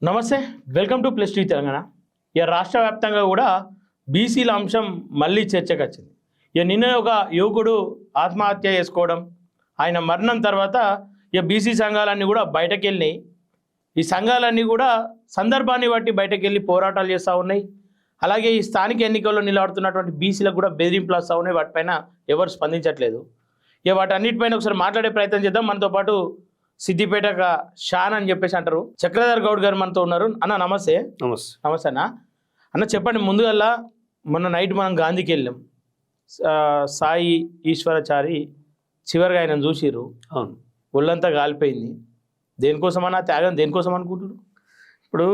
నమస్తే, welcome to plus T Telangana. ఇక రాష్ట్ర వ్యాప్తంగా కూడా బీసీల అంశం మళ్ళీ చర్చకు వచ్చింది. ఇక నిన్న ఒక యువకుడు ఆత్మహత్య చేసుకోవడం, ఆయన మరణం తర్వాత ఇక బీసీ సంఘాలన్నీ కూడా బయటకు వెళ్ళినాయి. ఈ సంఘాలన్నీ కూడా సందర్భాన్ని బట్టి బయటకు వెళ్ళి పోరాటాలు చేస్తూ ఉన్నాయి. అలాగే ఈ స్థానిక ఎన్నికల్లో నిలబడుతున్నటువంటి బీసీలకు కూడా బెదిరింపులు వస్తూ ఉన్నాయి. వాటిపైన ఎవరు స్పందించట్లేదు. ఇక వాటన్నిటిపైన ఒకసారి మాట్లాడే ప్రయత్నం చేద్దాం. మనతో పాటు సిద్దిపేట షాన్ అని చెప్పేసి అంటారు, చక్రధర్ గౌడ్ గారు మనతో ఉన్నారు. అన్న నమస్తే. నమస్తే అన్న చెప్పండి. ముందుగల్లా మొన్న నైట్ మనం గాంధీకి వెళ్ళాం. సాయి ఈశ్వరాచారి చివరిగా ఆయన చూసిర్రు. అవును, ఒళ్ళంతా కాలిపోయింది. దేనికోసమన్నా త్యాగం దేనికోసం అనుకుంటున్నారు? ఇప్పుడు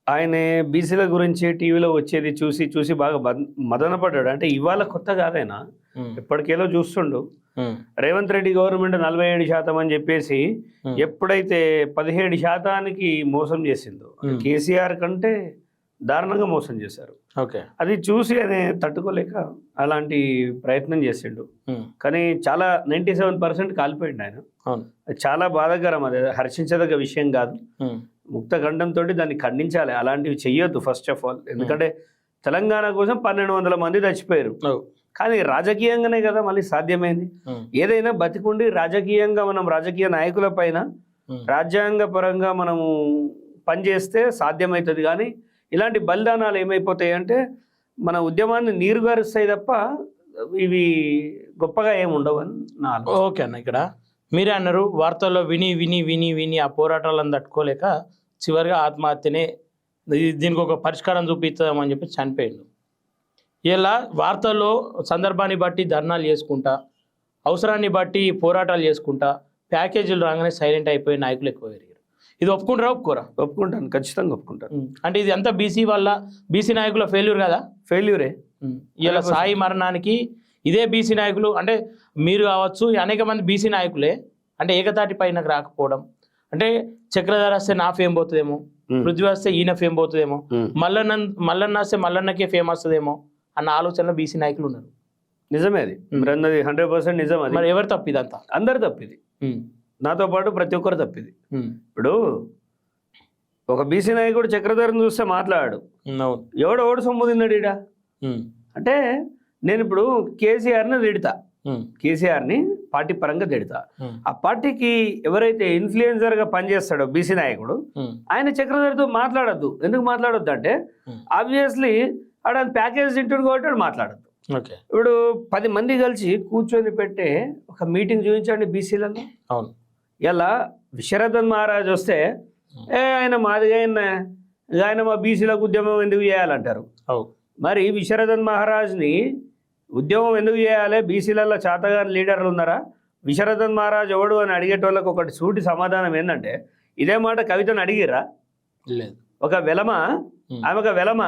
ఆయన బీసీల గురించి టీవీలో వచ్చేది చూసి చూసి బాగా మదన పడ్డాడు. అంటే ఇవాళ కొత్త కాదైనా ఎప్పటికేలో చూస్తుండు. రేవంత్ రెడ్డి గవర్నమెంట్ 47% అని చెప్పేసి ఎప్పుడైతే 17% మోసం చేసిందో, కేసీఆర్ కంటే దారుణంగా మోసం చేశారు. అది చూసి ఆయన తట్టుకోలేక అలాంటి ప్రయత్నం చేసిండు. కానీ చాలా 97% కాలిపోయిండు ఆయన. చాలా బాధాకరం. అది హర్షించదగ్గ విషయం కాదు. ముక్త ఖండంతో దాన్ని ఖండించాలి. అలాంటివి చెయ్యొద్దు ఫస్ట్ ఆఫ్ ఆల్. ఎందుకంటే తెలంగాణ కోసం 1200 మంది చచ్చిపోయారు. కానీ రాజకీయంగానే కదా మళ్ళీ సాధ్యమైంది. ఏదైనా బతికుండి రాజకీయంగా మనం రాజకీయ నాయకుల పైన రాజ్యాంగ పరంగా మనము పనిచేస్తే సాధ్యమవుతుంది. కానీ ఇలాంటి బలిదానాలు ఏమైపోతాయి అంటే మన ఉద్యమాన్ని నీరుగారుస్తాయి తప్ప ఇవి గొప్పగా ఏమి ఉండవని నా ఆలోచన. ఓకే అన్న, ఇక్కడ మీరే అన్నారు వార్తల్లో విని విని విని విని ఆ పోరాటాలను తట్టుకోలేక చివరిగా ఆత్మహత్యనే దీనికి ఒక పరిష్కారం చూపిస్తామని చెప్పి చనిపోయిండు. ఇలా వార్తల్లో సందర్భాన్ని బట్టి ధర్నాలు చేసుకుంటా, అవసరాన్ని బట్టి పోరాటాలు చేసుకుంటా, ప్యాకేజీలు రాగానే సైలెంట్ అయిపోయి నాయకులు ఎక్కువ పెరిగారు. ఇది ఒప్పుకుంటారా? ఒప్పుకోరా? ఒప్పుకుంటాను, ఖచ్చితంగా ఒప్పుకుంటాను. అంటే ఇది అంతా బీసీ వల్ల, బీసీ నాయకుల ఫెయిల్యూర్ కదా? ఫెయిల్యూరే. ఇలా సాయి మరణానికి ఇదే బీసీ నాయకులు, అంటే మీరు కావచ్చు, అనేక మంది బీసీ నాయకులే అంటే ఏకతాటి పైన రాకపోవడం. అంటే చక్రధర్ వస్తే నా ఫేమ్ పోతుందేమో, పృథ్వీ వస్తే ఈయన ఫేమ్ పోతుందేమో, మల్లన్న వస్తే మల్లన్నకే ఫేమ్ వస్తుందేమో అన్న ఆలోచనలో బీసీ నాయకులు ఉన్నారు. నిజమే, అది 100% నిజం. అది మరి ఎవరు తప్పిది? అంతా అందరు తప్పిది, నాతో పాటు ప్రతి ఒక్కరు తప్పిది. ఇప్పుడు ఒక బీసీ నాయకుడు చక్రధర్ని చూస్తే మాట్లాడాడు, ఎవడు సొమ్ము తిన్నాడు ఈడ అంటే. నేను ఇప్పుడు కేసీఆర్ని తిడతా, కేసీఆర్ని పార్టీ పరంగా తిడతా. ఆ పార్టీకి ఎవరైతే ఇన్ఫ్లుయెన్సర్గా పనిచేస్తాడో బీసీ నాయకుడు, ఆయన చక్రధర్తో మాట్లాడద్దు. ఎందుకు మాట్లాడొద్దు అంటే ఆబ్వియస్లీ ఆడ ప్యాకేజ్ తింటుడు కాబట్టి మాట్లాడద్దు. ఇప్పుడు 10 మంది కలిసి కూర్చొని పెట్టే ఒక మీటింగ్ చూపించండి బీసీలలో. అవును, ఇలా విశ్వరథన్ మహారాజ్ వస్తే ఆయన మాదిగా ఆయన మా బీసీలకు ఉద్యమం ఎందుకు చేయాలంటారు. మరి విశ్వరథన్ మహారాజ్ని ఉద్యమం ఎందుకు చేయాలి? బీసీలలో చాతగాని లీడర్లు ఉన్నారా? విశ్వరథన్ మహారాజ్ ఎవడు అని అడిగేటోళ్ళకి ఒకటి సూటి సమాధానం ఏంటంటే, ఇదే మాట కవితను అడిగిరా? లేదు. ఒక వెలమ, ఆమె ఒక వెలమ.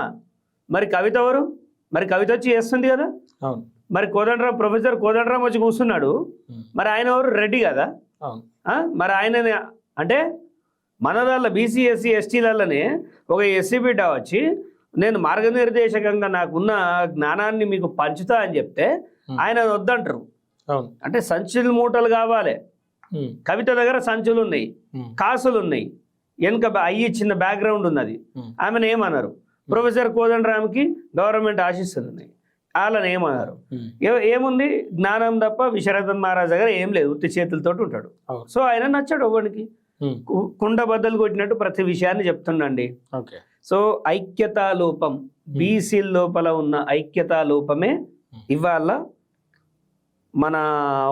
మరి కవిత ఎవరు? మరి కవిత వచ్చి చేస్తుంది కదా. మరి కోదండరాం, ప్రొఫెసర్ కోదండరాం వచ్చి కూర్చున్నాడు. మరి ఆయన ఎవరు? రెడ్డి కదా. మరి ఆయన అంటే మనదాళ్ళ బీసీ ఎస్సీ ఎస్టీలలోనే ఒక ఎస్సీ బిడ్డ వచ్చి నేను మార్గనిర్దేశకంగా నాకున్న జ్ఞానాన్ని మీకు పంచుతా అని చెప్తే ఆయన వద్దంటారు. అంటే సంచులు మూటలు కావాలి. కవిత దగ్గర సంచులు ఉన్నాయి, కాసులు ఉన్నాయి, వెనుక అయ్యి చిన్న బ్యాక్గ్రౌండ్ ఉన్నది. ఆమెను ఏమన్నారు? ప్రొఫెసర్ కోదండరామ్కి గవర్నమెంట్ ఆశీస్సులు ఉన్నాయి, వాళ్ళని ఏమన్నారు? ఏముంది? జ్ఞానం తప్ప విశ్వరథన్ మహారాజ్ దగ్గర ఏం లేదు, ఉత్తి చేతులతో ఉంటాడు. సో ఆయన నచ్చాడు ఒకనికి. కుండ బద్దలు కొట్టినట్టు ప్రతి విషయాన్ని చెప్తుండండి. సో ఐక్యతా లోపం, బీసీ లోపల ఉన్న ఐక్యతా లోపమే ఇవాళ మన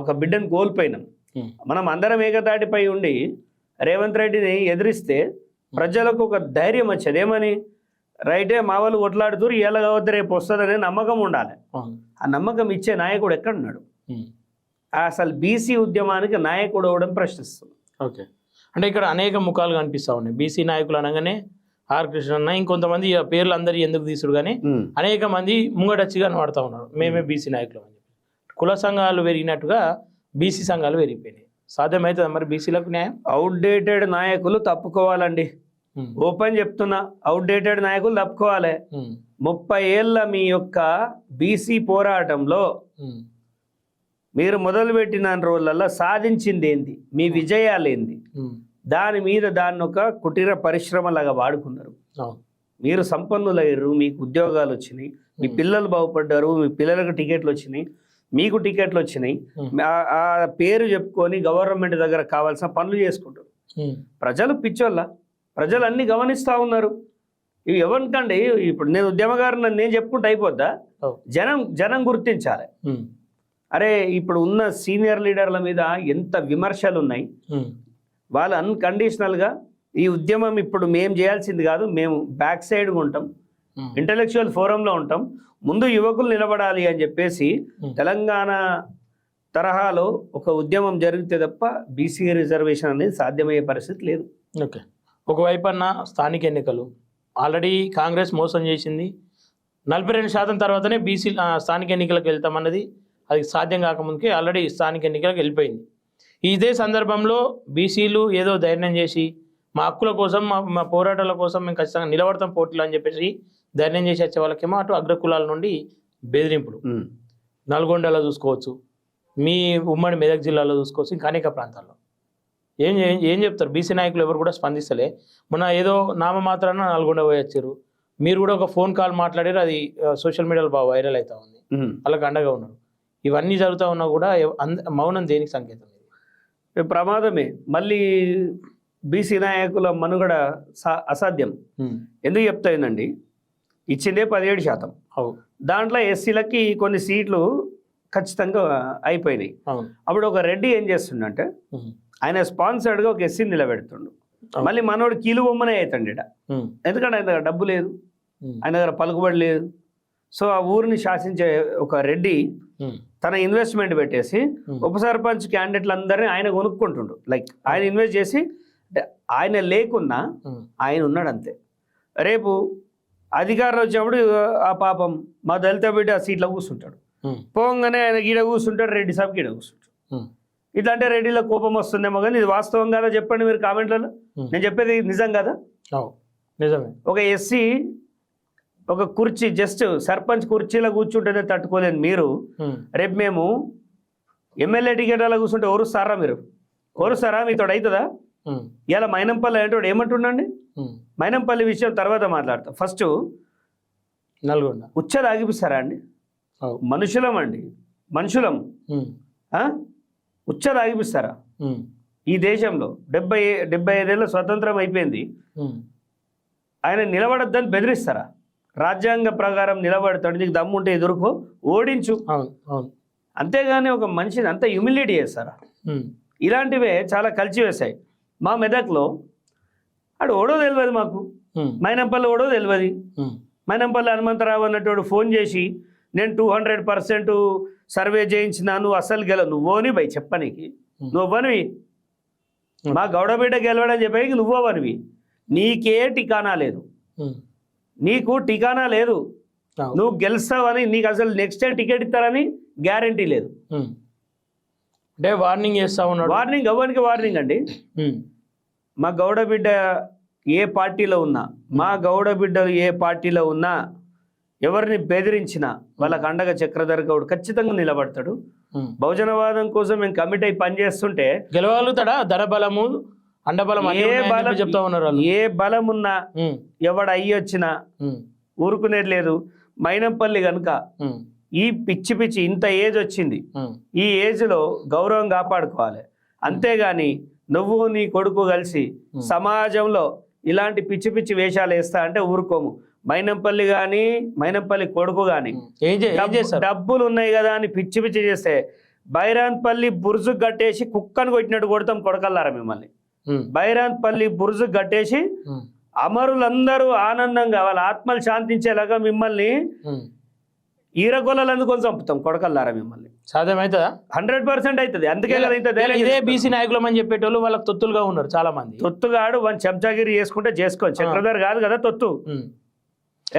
ఒక బిడ్డను కోల్పోయినాం. మనం అందరం ఏకతాటిపై ఉండి రేవంత్ రెడ్డిని ఎదిరిస్తే ప్రజలకు ఒక ధైర్యం వచ్చేది. ఏమని? రైటే, మా వాళ్ళు కొట్లాడుతూ ఎలా కావద్దు రేపు వస్తుందనే నమ్మకం ఉండాలి. ఆ నమ్మకం ఇచ్చే నాయకుడు ఎక్కడున్నాడు? అసలు బీసీ ఉద్యమానికి నాయకుడు అవ్వడం ప్రశ్నిస్తుంది. ఓకే, అంటే ఇక్కడ అనేక ముఖాలు కనిపిస్తూ ఉన్నాయి. బీసీ నాయకులు అనగానే ఆర్ కృష్ణ, ఇంకొంతమంది పేర్లు అందరి ఎందుకు తీసుడు కానీ అనేక మంది ముంగడచ్చిగా వాడుతూ ఉన్నారు, మేమే బీసీ నాయకులు అని చెప్పి. కుల సంఘాలు పెరిగినట్టుగా బీసీ సంఘాలు పెరిగిపోయినాయి. సాధ్యమవుతుంది మరి బీసీలకు న్యాయం? అవుట్డేటెడ్ నాయకులు తప్పుకోవాలండి. ఓపెన్ చెప్తున్నా, అవుట్డేటెడ్ నాయకులు తప్పుకోవాలి. 30 ఏళ్ళ మీ యొక్క బీసీ పోరాటంలో మీరు మొదలుపెట్టిన రోజులలో సాధించింది ఏంది? మీ విజయాలు ఏంది? దాని మీద దాన్ని ఒక కుటీర పరిశ్రమలాగా వాడుకున్నారు. అవును. మీరు సంపన్నులయ్యారు, మీకు ఉద్యోగాలు వచ్చినాయి, మీ పిల్లలు బాగుపడ్డారు, మీ పిల్లలకు టికెట్లు వచ్చినాయి, మీకు టికెట్లు వచ్చినాయి. ఆ పేరు చెప్పుకొని గవర్నమెంట్ దగ్గర కావాల్సిన పనులు చేసుకుంటారు. ప్రజలు పిచ్చోళ్ళ, ప్రజలు అన్ని గమనిస్తూ ఉన్నారు. ఇవి ఎవరికండి, ఇప్పుడు నేను ఉద్యమగారు నేను చెప్పుకుంటే అయిపోద్దా? జనం గుర్తించాలి. అరే ఇప్పుడు ఉన్న సీనియర్ లీడర్ల మీద ఎంత విమర్శలు ఉన్నాయి. వాళ్ళు అన్కండిషనల్గా ఈ ఉద్యమం ఇప్పుడు మేము చేయాల్సింది కాదు, మేము బ్యాక్ సైడ్గా ఉంటాం, ఇంటలెక్చువల్ ఫోరంలో ఉంటాం, ముందు యువకులు నిలబడాలి అని చెప్పేసి తెలంగాణ తరహాలో ఒక ఉద్యమం జరిగితే తప్ప బీసీ రిజర్వేషన్ అనేది సాధ్యమయ్యే పరిస్థితి లేదు. ఓకే. ఒకవైపు అన్న స్థానిక ఎన్నికలు ఆల్రెడీ కాంగ్రెస్ మోసం చేసింది. 42% తర్వాతనే బీసీ స్థానిక ఎన్నికలకు వెళ్తామన్నది అది సాధ్యం కాకముందుకే ఆల్రెడీ స్థానిక ఎన్నికలకు వెళ్ళిపోయింది. ఇదే సందర్భంలో బీసీలు ఏదో ధైర్యం చేసి మా హక్కుల కోసం మా పోరాటాల కోసం మేము ఖచ్చితంగా నిలబడతాం పోటీలు అని చెప్పేసి ధైర్యం చేసి వచ్చే వాళ్ళకేమో అటు అగ్రకులాల నుండి బెదిరింపులు. నల్గొండలో చూసుకోవచ్చు, మీ ఉమ్మడి మెదక్ జిల్లాలో చూసుకోవచ్చు, ఇంకా అనేక ప్రాంతాల్లో ఏం చెప్తారు? బీసీ నాయకులు ఎవరు కూడా స్పందిస్తలే. మొన్న ఏదో నామమాత్రాన నల్గొండ పోయి వచ్చారు, మీరు కూడా ఒక ఫోన్ కాల్ మాట్లాడారు, అది సోషల్ మీడియాలో బాగా వైరల్ అవుతా ఉంది, వాళ్ళకి అండగా ఉన్నారు. ఇవన్నీ జరుగుతూ ఉన్నా కూడా మౌనం దేనికి సంకేతం? ప్రమాదమే. మళ్ళీ బీసీ నాయకుల మనుగడ అసాధ్యం. ఎందుకు చెప్తాయిందండి, ఇచ్చిందే 17%, దాంట్లో ఎస్సీలకి కొన్ని సీట్లు ఖచ్చితంగా అయిపోయినాయి. అప్పుడు ఒక రెడ్డి ఏం చేస్తుండంటే ఆయన స్పాన్సర్డ్గా ఒక ఎస్సీని నిలబెడుతుండు, మళ్ళీ మనోడు కీలు బొమ్మనే అవుతాడు ఇట. ఎందుకంటే ఆయన దగ్గర డబ్బు లేదు, ఆయన దగ్గర పలుకుబడి లేదు. సో ఆ ఊరిని శాసించే ఒక రెడ్డి తన ఇన్వెస్ట్మెంట్ పెట్టేసి ఉప సర్పంచ్ క్యాండిడేట్లు అందరినీ ఆయన కొనుక్కుంటుండు. లైక్ ఆయన ఇన్వెస్ట్ చేసి, ఆయన లేకున్నా ఆయన ఉన్నాడు అంతే. రేపు అధికారులు వచ్చినప్పుడు ఆ పాపం మా దళిత బిడ్డ ఆ సీట్లో కూర్చుంటాడు, పోగానే ఆయన గీడ కూర్చుంటాడు, రెడ్డి సాబ్ గీడ కూర్చుంటాడు. ఇట్లా అంటే రెడ్డిలో కోపం వస్తుందేమో, కానీ ఇది వాస్తవం కదా చెప్పండి మీరు కామెంట్లలో. నేను చెప్పేది నిజం కదా? నిజమే. ఒక ఎస్సీ ఒక కుర్చీ జస్ట్ సర్పంచ్ కుర్చీలో కూర్చుంటేనే తట్టుకోలేదు మీరు, రేపు మేము ఎమ్మెల్యే టికెట్ అలా కూర్చుంటే ఓరుస్తారా? మీరు ఓరుస్తారా? మీతో అవుతుందా? ఇలా మైనంపల్లి అంటే ఏమంటుండండి, మైనంపల్లి విషయం తర్వాత మాట్లాడతా. ఫస్ట్ నల్గొండ ఉచ్చ తాగిపిస్తారా అండి? మనుషులం అండి, మనుషులం. ఉచ్చ తాగిపిస్తారా? ఈ దేశంలో 75 స్వతంత్రం అయిపోయింది, ఆయన నిలబడద్దని బెదిరిస్తారా? రాజ్యాంగ ప్రకారం నిలబడతాడు, నీకు దమ్ముంటే ఎదుర్కో, ఓడించు, అంతేగాని ఒక మనిషిని అంత హ్యూమిలిటీ చేస్తారా? ఇలాంటివే చాలా కలిసివేశాయి. మా మెదక్లో ఆడు ఓడో తెలియదు మాకు, మైనంపల్లి ఓడో తెలియదు. మైనంపల్లి హనుమంతరావు అన్నట్టు ఫోన్ చేసి నేను 200% సర్వే చేయించినా, నువ్వు అసలు నువ్వోని భయ్ చెప్పనీకి, నువ్వనివి మా గౌడబిడ్డ గెలవడని చెప్పడానికి నువ్వోవనివి. నీకే టికానా లేదు, నీకు టికానా లేదు, నువ్వు గెలుస్తావని నీకు అసలు నెక్స్ట్ టైం టికెట్ ఇస్తారని గ్యారంటీ లేదు. అంటే వార్నింగ్ చేస్తా ఉన్నాడు. వార్నింగ్ అవ్వడానికి వార్నింగ్ అండి. మా గౌడ బిడ్డ ఏ పార్టీలో ఉన్నా, మా గౌడ బిడ్డలు ఏ పార్టీలో ఉన్నా, ఎవరిని బెదిరించినా వాళ్ళకి అండగా చక్రధర్ గౌడ్ ఖచ్చితంగా నిలబడతాడు. బహుజనవాదం కోసం మేము కమిట్ అయి పనిచేస్తుంటే గెలవగలుగుతాడా? ధరబలము అండబలం చెప్తా ఉన్నారు. ఏ బలం ఉన్నా ఎవడు అయ్యొచ్చినా ఊరుకునేది లేదు. మైనంపల్లి కనుక ఈ పిచ్చి పిచ్చి ఇంత ఏజ్ వచ్చింది, ఈ ఏజ్లో గౌరవం కాపాడుకోవాలి, అంతేగాని నువ్వు నీ కొడుకు కలిసి సమాజంలో ఇలాంటి పిచ్చి పిచ్చి వేషాలు వేస్తా అంటే ఊరుకోము. మైనంపల్లి కానీ మైనంపల్లి కొడుకు కానీ డబ్బులు ఉన్నాయి కదా అని పిచ్చి పిచ్చి చేస్తే బైరాన్పల్లి బుర్జు కట్టేసి కుక్కను కొట్టినట్టు కొడతాం కొడకల్లారా మిమ్మల్ని. బైరాన్పల్లి బుర్జు కట్టేసి అమరులందరూ ఆనందంగా వాళ్ళ ఆత్మలు శాంతించేలాగా మిమ్మల్ని ఈరగొల్లందుకొని చంపుతాం కొడకల్లారా మిమ్మల్ని. సాధ్యమవుతుందా? 100% అవుతుంది. అందుకే ఇదే బీసీ నాయకులం అని చెప్పేటోళ్ళు వాళ్ళకి తొత్తులుగా ఉన్నారు చాలా మంది. తొత్తుగాడు వన్ చెంచాగిరి చేసుకుంటే చేసుకోవచ్చు, చక్రధర్ కాదు కదా తొత్తు.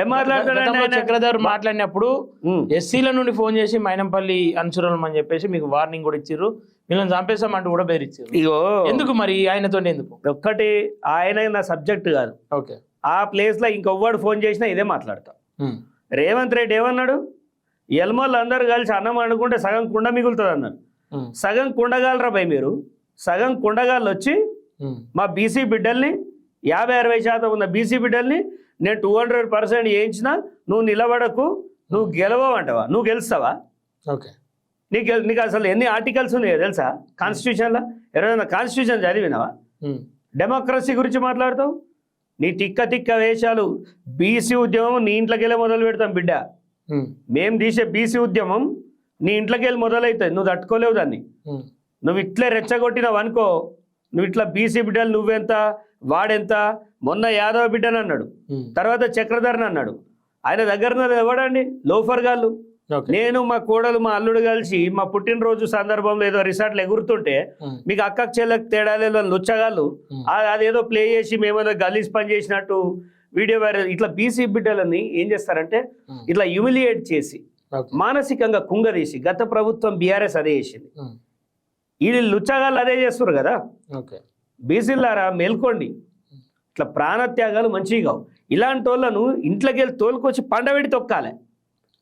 ఏం మాట్లాడతాడు? చక్రధర్ మాట్లాడినప్పుడు ఎస్సీల నుండి ఫోన్ చేసి మైనంపల్లి అనుచరులం అని చెప్పేసి మీకు వార్నింగ్ కూడా ఇచ్చారు, మిమ్మల్ని చంపేస్తామంటూ కూడా బెదిరించారు. ఇగో ఎందుకు మరి ఆయనతో ఎందుకు? ఒక్కటి ఆయన నా సబ్జెక్ట్ కాదు. ఓకే, ఆ ప్లేస్ లో ఇంకొవ్వడు ఫోన్ చేసినా ఇదే మాట్లాడతా. రేవంత్ రెడ్డి ఏమన్నాడు? ఎల్మోళ్ళు అందరు కలిసి అన్నం అనుకుంటే సగం కుండ మిగులుతుంది అన్నారు. సగం కుండగాలరా భయ్ మీరు, సగం కుండగాళ్ళు వచ్చి మా బీసీ బిడ్డల్ని 50-60% ఉన్న బీసీ బిడ్డల్ని నేను 200% చేయించిన, నువ్వు నిలబడకు, నువ్వు గెలవవు అంటావా? నువ్వు గెలుస్తావా? ఓకే, నీకు అసలు ఎన్ని ఆర్టికల్స్ ఉన్నాయో తెలుసా కాన్స్టిట్యూషన్లో? ఎవరైనా కాన్స్టిట్యూషన్ చదివినావా? డెమోక్రసీ గురించి మాట్లాడతావు. నీ తిక్క వేషాలు. బీసీ ఉద్యమం నీ ఇంట్లోకి వెళ్ళి మొదలు పెడతాం బిడ్డ. మేము తీసే బీసీ ఉద్యమం నీ ఇంట్లోకి వెళ్ళి మొదలవుతుంది. నువ్వు తట్టుకోలేవు దాన్ని. నువ్వు ఇట్లే రెచ్చగొట్టినావు అనుకో, నువ్వు ఇట్లా బీసీ బిడ్డలు నువ్వెంత వాడెంత. మొన్న యాదవ బిడ్డని అన్నాడు, తర్వాత చక్రధర్ని అన్నాడు. ఆయన దగ్గర ఎవడండి? లోఫర్ గాళ్ళు. నేను మా కోడలు మా అల్లుడు కలిసి మా పుట్టినరోజు సందర్భంలో ఏదో రిసార్ట్లు ఎగురుతుంటే మీకు అక్కకు చెల్లెకి తేడాలేదో లుచ్చగాళ్ళు అదేదో ప్లే చేసి మేమేదో గలీజ్ పని చేసినట్టు వీడియో వైరల్. ఇట్లా బీసీ బిడ్డలని ఏం చేస్తారంటే ఇట్లా హ్యూమిలియేట్ చేసి మానసికంగా కుంగదీసి, గత ప్రభుత్వం బీఆర్ఎస్ అదే చేసింది, వీళ్ళు లుచ్చగాళ్ళు అదే చేస్తారు కదా. బీసీలారా మేల్కోండి, ఇట్లా ప్రాణత్యాగాలు మంచివి కావు. ఇలాంటి వాళ్ళను ఇంట్లోకి వెళ్ళి తోలుకొచ్చి పండబెట్టి తొక్కాలి.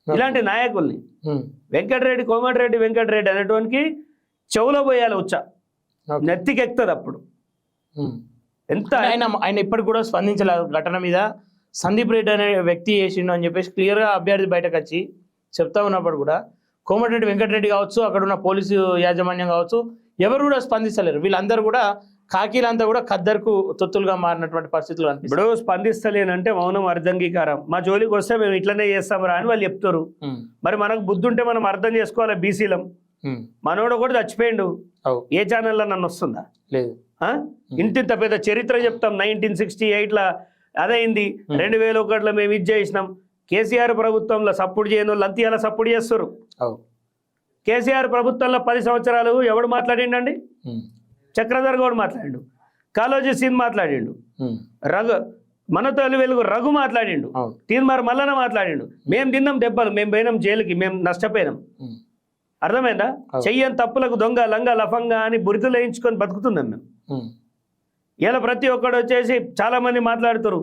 ఇలాంటి నాయకుల్ని వెంకటరెడ్డి, కోమటిరెడ్డి వెంకటరెడ్డి అనేటువంటి చెవులో పోయాలి, ఉచ్చ నెత్తికెక్కుతుంది అప్పుడు. ఎంత ఆయన ఇప్పటికి కూడా స్పందించలే ఘటన మీద. సందీప్ రెడ్డి అనే వ్యక్తి చేసిండు అని చెప్పేసి క్లియర్గా అభ్యర్థి బయటకు వచ్చి చెప్తా ఉన్నప్పుడు కూడా కోమటిరెడ్డి వెంకటరెడ్డి కావచ్చు, అక్కడ ఉన్న పోలీసు యాజమాన్యం కావచ్చు, ఎవరు కూడా స్పందిస్తలేరు. వీళ్ళందరూ కూడా కాకీలంతా కూడా ఖద్దరుకు తొత్తులుగా మారినటువంటి పరిస్థితులు ఇప్పుడు స్పందిస్తలేనంటే మౌనం అర్ధంగీకారం. మా జోలికి వస్తే మేము ఇట్లనే చేస్తామరా అని వాళ్ళు చెప్తారు. మరి మనకు బుద్ధి ఉంటే మనం అర్థం చేసుకోవాలి. బీసీలం మనోడు కూడా చచ్చిపోయిండు, ఏ ఛానల్లో నన్ను వస్తుందా? లేదు. ఇంటింత పెద్ద చరిత్ర చెప్తాం. 1968 అదైంది, 2001 మేము ఇది చేసినాం. కేసీఆర్ ప్రభుత్వంలో సపోర్ట్ చేయని వాళ్ళు అంతేలా సపోర్ట్ చేస్తారు. కేసీఆర్ ప్రభుత్వంలో 10 సంవత్సరాలు ఎవడు మాట్లాడిండండి? చక్రధర్ గౌడ్ మాట్లాడిండు, కాళోజీ సింగ్ మాట్లాడిండు, రఘు మన తొలి వెలుగు రఘు మాట్లాడిండు, తీన్మార్ మల్లన్న మాట్లాడిండు. మేము తిన్నాం దెబ్బలు, మేము పోయినాం జైలుకి, మేము నష్టపోయినాం. అర్థమైందా? చెయ్యని తప్పులకు దొంగ లంగా లఫంగా అని బురితలు వేయించుకొని బతుకుతున్నాం మేము. ఇలా ప్రతి ఒక్కడు వచ్చేసి చాలా మంది మాట్లాడుతారు.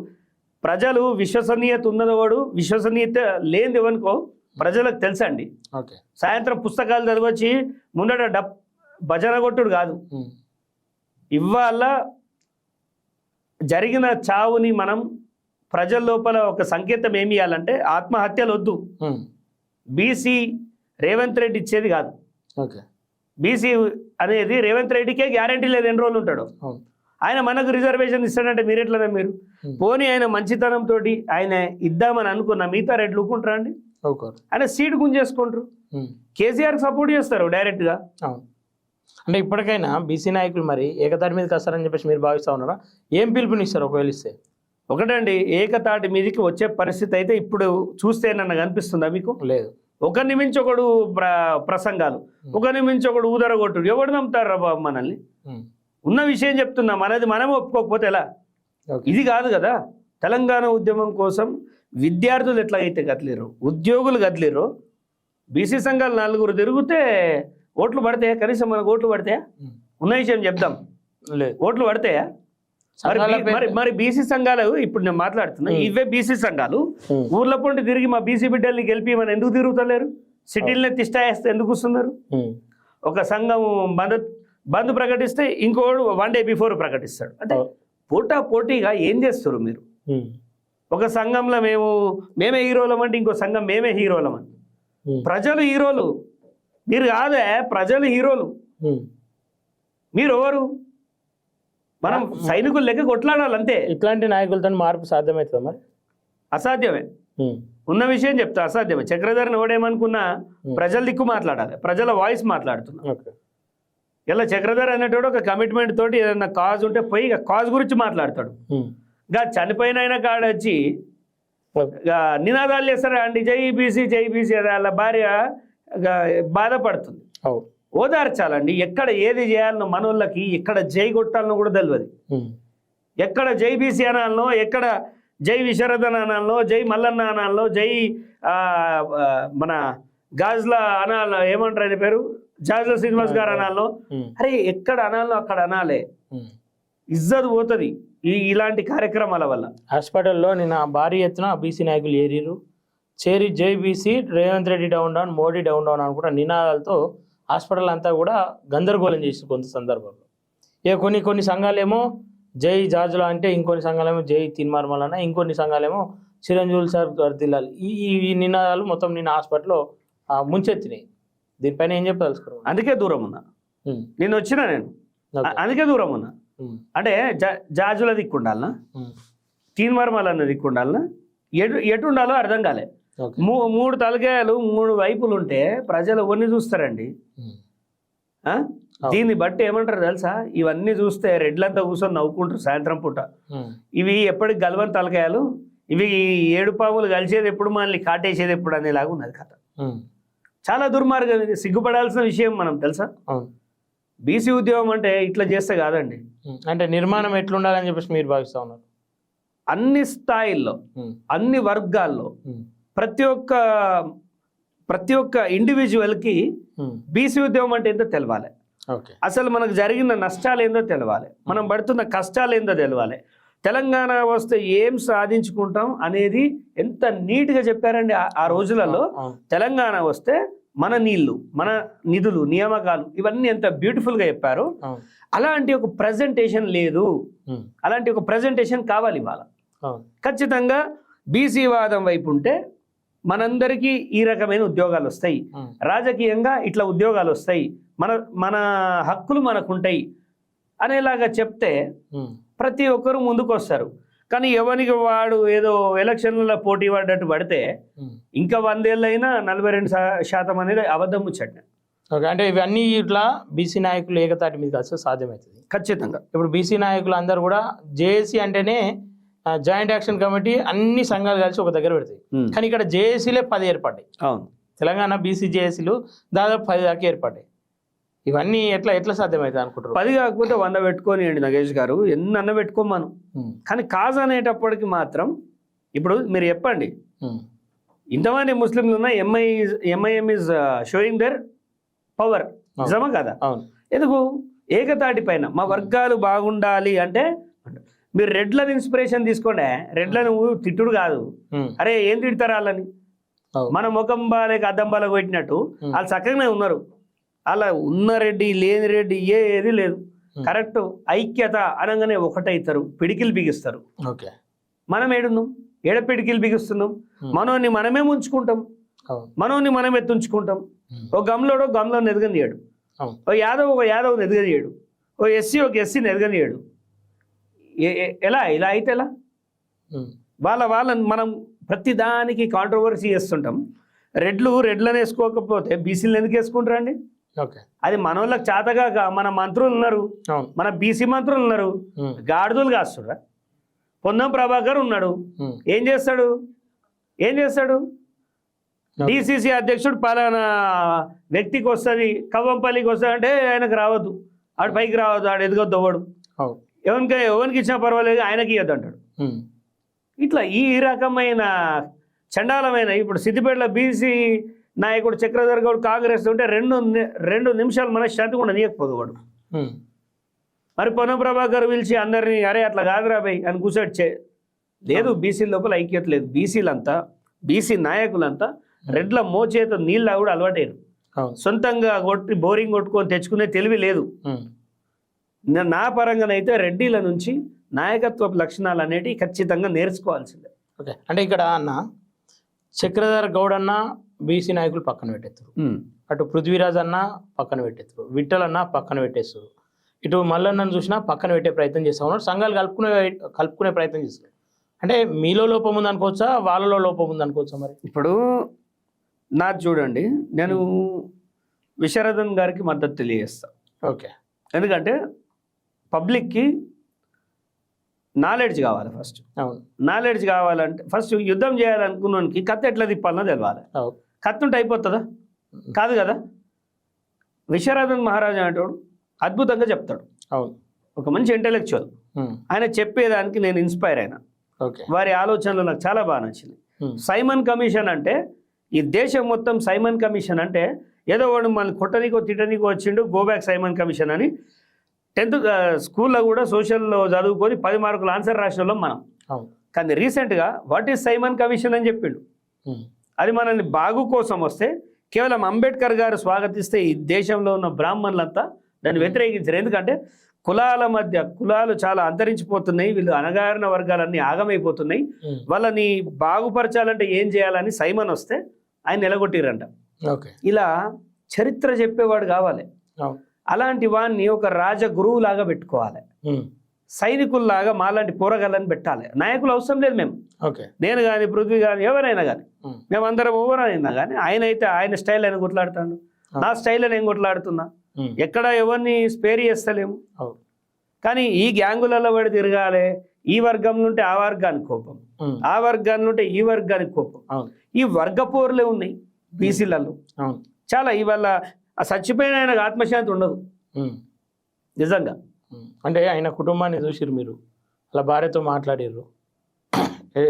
ప్రజలు విశ్వసనీయత ఉన్నదవాడు, విశ్వసనీయత లేనిది అనుకో ప్రజలకు తెలుసండి. సాయంత్రం పుస్తకాలు చదివచ్చి ముందట భజన కొట్టుడు కాదు. ఇవాళ జరిగిన చావుని మనం ప్రజల లోపల ఒక సంకేతం ఏమి ఇవ్వాలంటే ఆత్మహత్యలు వద్దు. బీసీ రేవంత్ రెడ్డి ఇచ్చేది కాదు. బీసీ అనేది రేవంత్ రెడ్డికే గ్యారంటీ లేదు ఎన్ని రోజులు ఉంటాడు. ఆయన మనకు రిజర్వేషన్ ఇస్తాడంటే మీరు ఎట్లనే మీరు పోనీ ఆయన మంచితనంతో ఆయన ఇద్దామని అనుకున్న మిగతా రెడ్లు ఊకుంటారా అండి? ఆయన సీటు గుంజేసుకుంటారు. కేసీఆర్కి సపోర్ట్ చేస్తారు డైరెక్ట్గా. అంటే ఇప్పటికైనా బీసీ నాయకులు మరి ఏకతాటి మీదకి వస్తారని చెప్పేసి మీరు భావిస్తూ ఉన్నారా? ఏం పిలుపునిస్తారు ఒకవేళ ఇస్తే? ఒకటండి, ఏకతాటి మీదకి వచ్చే పరిస్థితి అయితే ఇప్పుడు చూస్తే నన్ను కనిపిస్తుందా మీకు? లేదు. ఒకరిని మించి ఒకడు ప్రసంగాలు, ఒకరిని మించి ఒకడు ఊదరగొట్టుడు. ఎవడు నమ్ముతారు రా బాబు మనల్ని? ఉన్న విషయం చెప్తున్నా, మనది మనమే ఒప్పుకోకపోతే ఎలా? ఇది కాదు కదా. తెలంగాణ ఉద్యమం కోసం విద్యార్థులు ఎట్లాగైతే కదిలేరు, ఉద్యోగులు కదిలేరు, బీసీ సంఘాలు 4 తిరిగితే ఓట్లు పడతాయా? కనీసం మనకు ఓట్లు పడతాయా? ఉన్న విషయం చెప్దాం, ఓట్లు పడతాయా? మరి బీసీ సంఘాలు ఇప్పుడు నేను మాట్లాడుతున్నా, ఇవే బీసీ సంఘాలు ఊర్ల పొంటి తిరిగి మా బీసీ బిడ్డల్ని గెలిపి మన ఎందుకు తిరుగుతలేరు? సిటీలనే తిష్టాయేస్తే ఎందుకు వస్తున్నారు? ఒక సంఘం బంద్ ప్రకటిస్తే ఇంకోడు 1 day బిఫోర్ ప్రకటిస్తాడు. అంటే పోటీగా ఏం చేస్తారు మీరు? ఒక సంఘంలో మేమే హీరోలం అంటే ఇంకో సంఘం మేమే హీరోలం అని. ప్రజలు హీరోలు, మీరు కాదే, ప్రజలు హీరోలు. మీరు ఎవరు? మనం సైనికులు లెక్క కొట్లాడాలి అంతే. ఇట్లాంటి నాయకులతో మార్పు సాధ్యమవుతుందా? మరి అసాధ్యమే. ఉన్న విషయం చెప్తా, అసాధ్యమే. చక్రధర్ని ఎవడేమనుకున్నా ప్రజల దిక్కు మాట్లాడాలి, ప్రజల వాయిస్ మాట్లాడుతున్నా. ఇలా చక్రధర్ అనేటోడు ఒక కమిట్మెంట్ తోటి ఏదన్నా కాజ్ ఉంటే పోయి కాజ్ గురించి మాట్లాడతాడు. ఇంకా చనిపోయిన ఆయన కాడొచ్చి నినాదాలు చేస్తారా అండి, జై బీసీ జై బీసీ. వాళ్ళ భార్య బాధపడుతుంది. ఓదార్చాలండి. ఎక్కడ ఏది చేయాలనో మనోళ్ళకి, ఎక్కడ జై కొట్టాలనో కూడా తెలియదు. ఎక్కడ జై బీసీ అనాలనో, ఎక్కడ జై విశారదన్ అనాలనో, జై మల్లన్న అనాలనో, జై మన గాజ్ల అనాలనో, ఏమంటారు ఆయన పేరు, జాజ్ల శ్రీనివాస్ గారు అనాలనో. అరే ఎక్కడ అనాలనో అక్కడ అనాలే, ఇజ్జత్ పోతుంది ఇలాంటి కార్యక్రమాల వల్ల. హాస్పిటల్లో నిన్న భారీ ఎత్తున బీసీ నాయకులు చేరి జై BC, Revanth Reddy down down, Modi down down అనుకుంటా నినాదాలతో హాస్పిటల్ అంతా కూడా గందరగోళం చేసి కొంత సందర్భంలో ఇక కొన్ని సంఘాలేమో జై జాజుల అంటే, ఇంకొన్ని సంఘాలేమో జై తీన్మార్మల్ అన్న, ఇంకొన్ని సంఘాలేమో చిరంజీవులు సార్ వర్ధిల్లాలి. ఈ నినాదాలు మొత్తం నిన్న హాస్పిటల్లో ముంచెత్తినాయి. దీనిపైన ఏం చెప్పదలుచుకోరు? అందుకే దూరం ఉన్నా నేను వచ్చినా, నేను అందుకే దూరం ఉన్నా. అంటే జాజుల దిక్కుండాలనా, తీన్మార్మల్ అన్న దిక్కుండాలనా, ఎటు ఉండాలో అర్థం కాలే. మూడు తలకాయలు మూడు వైపులు ఉంటే ప్రజలు ఎవరిని చూస్తారండి? దీన్ని బట్టి ఏమంటారు తెలుసా? ఇవన్నీ చూస్తే రెడ్లంతా కూర్చొని నవ్వుకుంటారు సాయంత్రం పూట. ఇవి ఎప్పటికి గెలవని తలకాయలు, ఇవి 7 పాములు కలిసేది ఎప్పుడు, మనల్ని కాటేసేది ఎప్పుడు అనేలాగా ఉన్నది కథ. చాలా దుర్మార్గం ఇది, సిగ్గుపడాల్సిన విషయం. మనం తెలుసా, బీసీ ఉద్యమం అంటే ఇట్లా చేస్తే కాదండి. అంటే నిర్మాణం ఎట్లుండాలని చెప్పేసి మీరు భావిస్తా ఉన్నారు? అన్ని స్థాయిల్లో, అన్ని వర్గాల్లో, ప్రతి ఒక్క ఇండివిజువల్కి బీసీ ఉద్యమం అంటే ఏంటో తెలవాలి. అసలు మనకు జరిగిన నష్టాలు ఏందో తెలవాలి, మనం పడుతున్న కష్టాలు ఏందో తెలవాలి. తెలంగాణ వస్తే ఏం సాధించుకుంటాం అనేది ఎంత నీట్గా చెప్పారండి ఆ రోజులలో. తెలంగాణ వస్తే మన నీళ్లు, మన నిధులు, నియామకాలు ఇవన్నీ ఎంత బ్యూటిఫుల్గా చెప్పారు. అలాంటి ఒక ప్రజెంటేషన్ లేదు, అలాంటి ఒక ప్రజెంటేషన్ కావాలి ఇవాళ. ఖచ్చితంగా బీసీ వాదం వైపు ఉంటే మనందరికీ ఈ రకమైన ఉద్యోగాలు వస్తాయి, రాజకీయంగా ఇట్లా ఉద్యోగాలు వస్తాయి, మన హక్కులు మనకుంటాయి అనేలాగా చెప్తే ప్రతి ఒక్కరు ముందుకు వస్తారు. కానీ ఎవరికి వాడు ఏదో ఎలక్షన్లలో పోటీ పడ్డట్టు పడితే ఇంకా 100 ఏళ్ళైనా 42% అనేది అబద్ధం ముచ్చట. అంటే ఇవన్నీ ఇట్లా బీసీ నాయకులు ఏకతాటి మీద వస్తే సాధ్యమవుతుంది ఖచ్చితంగా. ఇప్పుడు బీసీ నాయకులు అందరూ కూడా జేఏసీ అంటేనే జాయింట్ యాక్షన్ కమిటీ, అన్ని సంఘాలు కలిసి ఒక దగ్గర పెడతాయి. కానీ ఇక్కడ జేఏసీలే 10 ఏర్పడ్డాయి. అవును, తెలంగాణ బీసీ జేఏసీలు దాదాపు 10 దాకా ఏర్పడ్డాయి. ఇవన్నీ ఎట్లా సాధ్యమవుతుంది అనుకుంటారు? 10 కాకపోతే 100 పెట్టుకొని అండి నగేష్ గారు, ఎన్నన్నా పెట్టుకోమను. కానీ కాజ్ అనేటప్పటికి మాత్రం ఇప్పుడు మీరు చెప్పండి, ఇంతమంది ముస్లింలు ఉన్న MIM is showing their power, నిజమా కదా? ఎందుకు ఏకతాటి పైన మా వర్గాలు బాగుండాలి అంటే మీరు రెడ్లను ఇన్స్పిరేషన్ తీసుకోండి. రెడ్లను తిట్టుడు కాదు, అరే ఏం తిడతారా వాళ్ళని? మన ముఖం బాలేక అద్దం బాల కొట్టినట్టు వాళ్ళు చక్కగానే ఉన్నారు. అలా ఉన్న రెడ్డి లేని రెడ్డి ఏది లేదు. కరెక్ట్, ఐక్యత అనగానే ఒకటైతారు, పిడికిలు బిగిస్తారు. మనం ఏడున్నాం, పిడికిలు బిగిస్తున్నాం. మనోని మనమే ఉంచుకుంటాం, మనోని మనమే తుంచుకుంటాం. ఓ గమ్లోడో గమ్లో ఎదగనియాడు, ఓ యాదవ్ ఎదగనియాడు, ఓ ఎస్సీ ఎస్సీని ఎదగనియాడు. ఇలా అయితే ఎలా? వాళ్ళని మనం ప్రతిదానికి కాంట్రవర్సీ చేస్తుంటాం. రెడ్లను వేసుకోకపోతే బీసీలను ఎందుకు వేసుకుంటారండి? అది మన వాళ్ళకి చేతగాక మన మంత్రులు ఉన్నారు, మన బీసీ మంత్రులు ఉన్నారు, గాడిదలు కాస్తురా. పొన్నం ప్రభాకర్ ఉన్నాడు, ఏం చేస్తాడు? డిసిసి అధ్యక్షుడు పలానా వ్యక్తికి వస్తుంది, కవ్వంపల్లికి వస్తుంది అంటే ఆయనకు రావద్దు, ఆడు పైకి రావద్దు, ఆడు ఎదుగొద్దు అవ్వడు. ఎవరికి ఇచ్చినా పర్వాలేదు, ఆయనకి ఇవ్వద్దు అంటాడు. ఇట్లా ఈ రకమైన చండాలమైన, ఇప్పుడు సిద్దిపేటలో బీసీ నాయకుడు చక్రధర్ గౌడ్ కాంగ్రెస్ ఉంటే 2 నిమిషాలు మనశ్శాంతి కూడా నీయకపోదు వాడు. మరి పొన్నం ప్రభాకర్ పిలిచి అందరినీ అరే అట్లా కాదురా భయ్ అని కూర్చోడ్చే లేదు. బీసీ లోపల ఐక్యత లేదు. బీసీ నాయకులంతా రెడ్ల మోచేత నీళ్ళ కూడా అలవాటయ్యారు. సొంతంగా బోరింగ్ కొట్టుకొని తెచ్చుకునే తెలివి లేదు. నా పరంగానైతే రెడ్డిల నుంచి నాయకత్వ లక్షణాలు అనేటివి ఖచ్చితంగా నేర్చుకోవాల్సిందే. అంటే ఇక్కడ అన్న చక్రధర్ గౌడ్ అన్న బీసీ నాయకులు పక్కన పెట్టేస్తారు, అటు పృథ్వీరాజ్ అన్న పక్కన పెట్టేస్తారు, విఠల్ అన్న పక్కన పెట్టేస్తారు, ఇటు మల్లన్నను చూసినా పక్కన పెట్టే ప్రయత్నం చేస్తా ఉన్నారు. సంఘాలు కలుపుకునే ప్రయత్నం చేస్తారు. అంటే మీలో లోపం ఉందనుకోవచ్చా, వాళ్ళలో లోపం ఉందనుకోవచ్చా? మరి ఇప్పుడు నాకు చూడండి, నేను విశారదన్ గారికి మద్దతు తెలియజేస్తా. ఎందుకంటే పబ్లిక్కి నాలెడ్జ్ కావాలి. నాలెడ్జ్ కావాలంటే ఫస్ట్ యుద్ధం చేయాలనుకున్నానికి కత్తి ఎట్లా తిప్పాలనో తెలవాలి. కత్తి ఉంటే అయిపోతుందా? కాదు కదా. విశ్వనాథన్ మహారాజు అనేటోడు అద్భుతంగా చెప్తాడు. ఒక మంచి ఇంటెలెక్చువల్. ఆయన చెప్పేదానికి నేను ఇన్స్పైర్ అయినా. వారి ఆలోచనలు నాకు చాలా బాగా నచ్చింది. సైమన్ కమిషన్ అంటే ఈ దేశం మొత్తం సైమన్ కమిషన్ అంటే ఏదో వాడు మళ్ళీ కొట్టనీకో తిట్టనీకో వచ్చిండు, గో బ్యాక్ సైమన్ కమిషన్ అని 10th స్కూల్లో కూడా సోషల్లో చదువుకొని 10 మార్కులు ఆన్సర్ రాసిన మనం. కానీ రీసెంట్గా వాట్ ఈజ్ సైమన్ కమిషన్ అని చెప్పిండు. అది మనల్ని బాగు కోసం వస్తే కేవలం అంబేద్కర్ గారు స్వాగతిస్తే ఈ దేశంలో ఉన్న బ్రాహ్మణులంతా దాన్ని వ్యతిరేకించారు. ఎందుకంటే కులాల మధ్య కులాలు చాలా అంతరించిపోతున్నాయి, వీళ్ళు అణగారిన వర్గాలన్నీ ఆగమైపోతున్నాయి, వాళ్ళని బాగుపరచాలంటే ఏం చేయాలని సైమన్ వస్తే ఆయన నిలగొట్టిరంట. ఓకే, ఇలా చరిత్ర చెప్పేవాడు కావాలి. అలాంటి వాడిని ఒక రాజ గురువు లాగా పెట్టుకోవాలి, సైనికుల్లాగా మాలాంటి పోరగాళ్ళని పెట్టాలి. నాయకులు అవసరం లేదు మేము, ఓకే, నేను కానీ పృథ్వీ కానీ ఎవరైనా కానీ, మేమందరం ఎవరైనా కానీ ఆయన అయితే ఆయన స్టైల్ ఆయన కొట్లాడుతాడు, నా స్టైల్ నేను కొట్లాడుతున్నా, ఎక్కడ ఎవరిని స్పేర్ చేస్తలేము. కానీ ఈ గ్యాంగులలో పడి తిరగాలి, ఈ వర్గం నుండి ఆ వర్గానికి కోపం, ఆ వర్గాన్ని నుండి ఈ వర్గానికి కోపం, ఈ వర్గ పోర్లే ఉన్నాయి బీసీలలో చాలా. ఇవాళ ఆ చచ్చిపోయిన ఆయనకు ఆత్మశాంతి ఉండదు నిజంగా. అంటే ఆయన కుటుంబాన్ని చూసిరు మీరు, అలా భార్యతో మాట్లాడారు,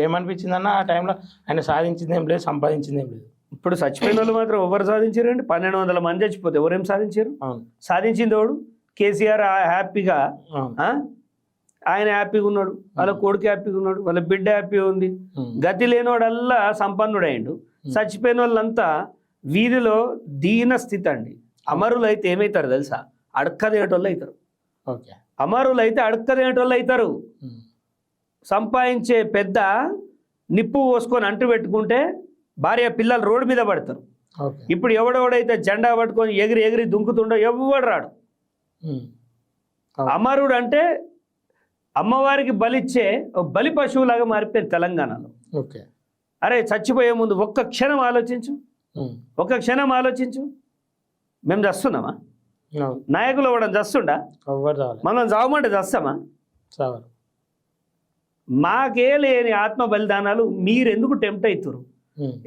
ఏమనిపించిందన్న ఆ టైంలో? ఆయన సాధించింది ఏం లేదు, సంపాదించింది ఏం లేదు. ఇప్పుడు చచ్చిపోయిన వాళ్ళు మాత్రం ఎవరు సాధించారండి? 1200 మంది చచ్చిపోతే ఎవరేం సాధించారు? సాధించింది ఎవడు? కేసీఆర్ హ్యాపీగా, ఆయన హ్యాపీగా ఉన్నాడు, వాళ్ళ కొడుకు హ్యాపీగా ఉన్నాడు, వాళ్ళ బిడ్డ హ్యాపీగా ఉంది. గతి లేనివాడల్లా సంపన్నుడైండు. చచ్చిపోయిన వాళ్ళంతా వీధిలో దీన స్థితి అండి. అమరులు అయితే ఏమవుతారు తెలుసా? అడక్కదేటోళ్ళు అవుతారు. ఓకే, అమరులు అయితే అడక్కదేటోళ్ళు అవుతారు. సంపాదించే పెద్ద నిప్పు పోసుకొని అంటు పెట్టుకుంటే భార్య పిల్లలు రోడ్డు మీద పడతారు. ఇప్పుడు ఎవడెవడైతే జెండా పట్టుకొని ఎగిరి ఎగిరి దుంకుతుండో ఎవడు రాడు. అమరుడు అంటే అమ్మవారికి బలిచ్చే బలి పశువులాగా మారిపోయింది తెలంగాణలో. ఓకే, అరే చచ్చిపోయే ముందు ఒక్క క్షణం ఆలోచించు, ఒక్క క్షణం ఆలోచించు. మేము చస్తున్నామా? నాయకులు అవ్వడం చస్తుండా? మనం చావమంటే చస్తామా? మాకే లేని ఆత్మ బలిదానాలు మీరు ఎందుకు టెంప్ట్ అవుతారు?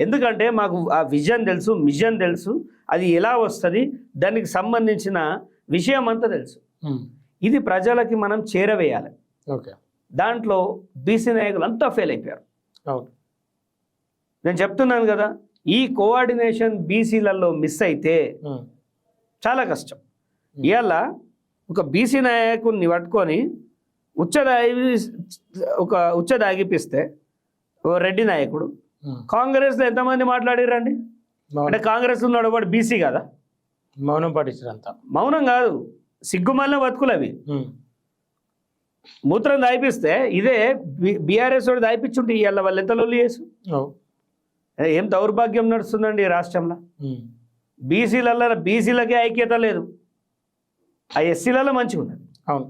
ఎందుకంటే మాకు ఆ విజన్ తెలుసు, మిషన్ తెలుసు, అది ఎలా వస్తుంది, దానికి సంబంధించిన విషయం అంతా తెలుసు. ఇది ప్రజలకి మనం చేరవేయాలి. ఓకే, దాంట్లో బీసీ నాయకులు అంతా ఫెయిల్ అయిపోయారు. నేను చెప్తున్నాను కదా, ఈ కోఆర్డినేషన్ బీసీలలో మిస్ అయితే చాలా కష్టం. ఇవాళ ఒక బీసీ నాయకుడిని పట్టుకొని ఉచ్చదాగిపిస్తే ఓ రెడ్డి నాయకుడు, కాంగ్రెస్లో ఎంతమంది మాట్లాడిరండి? అంటే కాంగ్రెస్ ఉన్నాడు వాడు బీసీ కదా, మౌనం పాటించారు అంతా. మౌనం కాదు, సిగ్గుమల్ల బతుకులు అవి. మూత్రం దాయిపిస్తే ఇదే బీఆర్ఎస్ వాడు దాయిపించుంటే ఇవాళ వాళ్ళు ఎంత లొల్లి చేసు. ఏం దౌర్భాగ్యం నడుస్తుందండి ఈ రాష్ట్రంలో. బీసీలకే ఐక్యత లేదు, ఆ ఎస్సీలలో మంచిగా ఉన్నది. అవును,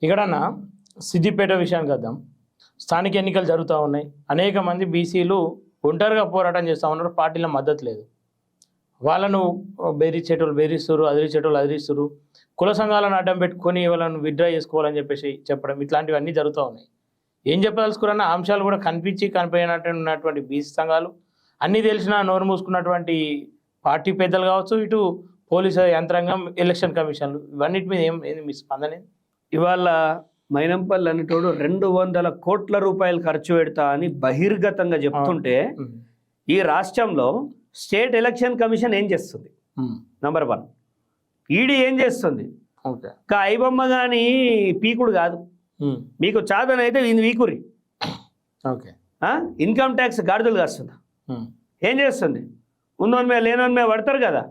ఇక్కడన్నా సిద్దిపేట విషయానికి వద్దాం. స్థానిక ఎన్నికలు జరుగుతూ ఉన్నాయి, అనేక మంది బీసీలు ఒంటరిగా పోరాటం చేస్తూ ఉన్నారు, పార్టీల మద్దతు లేదు. వాళ్ళను బెదిరించేటోళ్ళు బెదిరిస్తారు, అదిరించేటోళ్ళు అదిరిస్తారు, కుల సంఘాలను అడ్డం పెట్టుకొని వాళ్ళను విత్డ్రా చేసుకోవాలని చెప్పేసి చెప్పడం, ఇట్లాంటివన్నీ జరుగుతూ ఉన్నాయి. ఏం చెప్పదలుచుకున్న అంశాలు కూడా కనిపించినటువంటి బీసీ సంఘాలు, అన్నీ తెలిసిన నోరు మూసుకున్నటువంటి పార్టీ పెద్దలు కావచ్చు, ఇటు పోలీసు యంత్రాంగం, ఎలక్షన్ కమిషన్లు, ఇవన్నిటి మీద ఏం మీ స్పందన? ఇవాళ మైనంపల్లి అనేటోడు 200 కోట్ల రూపాయలు ఖర్చు పెడతా అని బహిర్గతంగా చెప్తుంటే ఈ రాష్ట్రంలో స్టేట్ ఎలక్షన్ కమిషన్ ఏం చేస్తుంది? నంబర్ 1 ఈడీ ఏం చేస్తుంది? ఐబొమ్మ కానీ పీకుడు కాదు. మీకు చాదనైతే ఇది వీకురి. ఓకే, ఇన్కమ్ ట్యాక్స్ గాడిదలు కాస్తుందా? ఏం చేస్తుంది? ఉన్నోని మీద లేనోని మీద పడతారు కదా.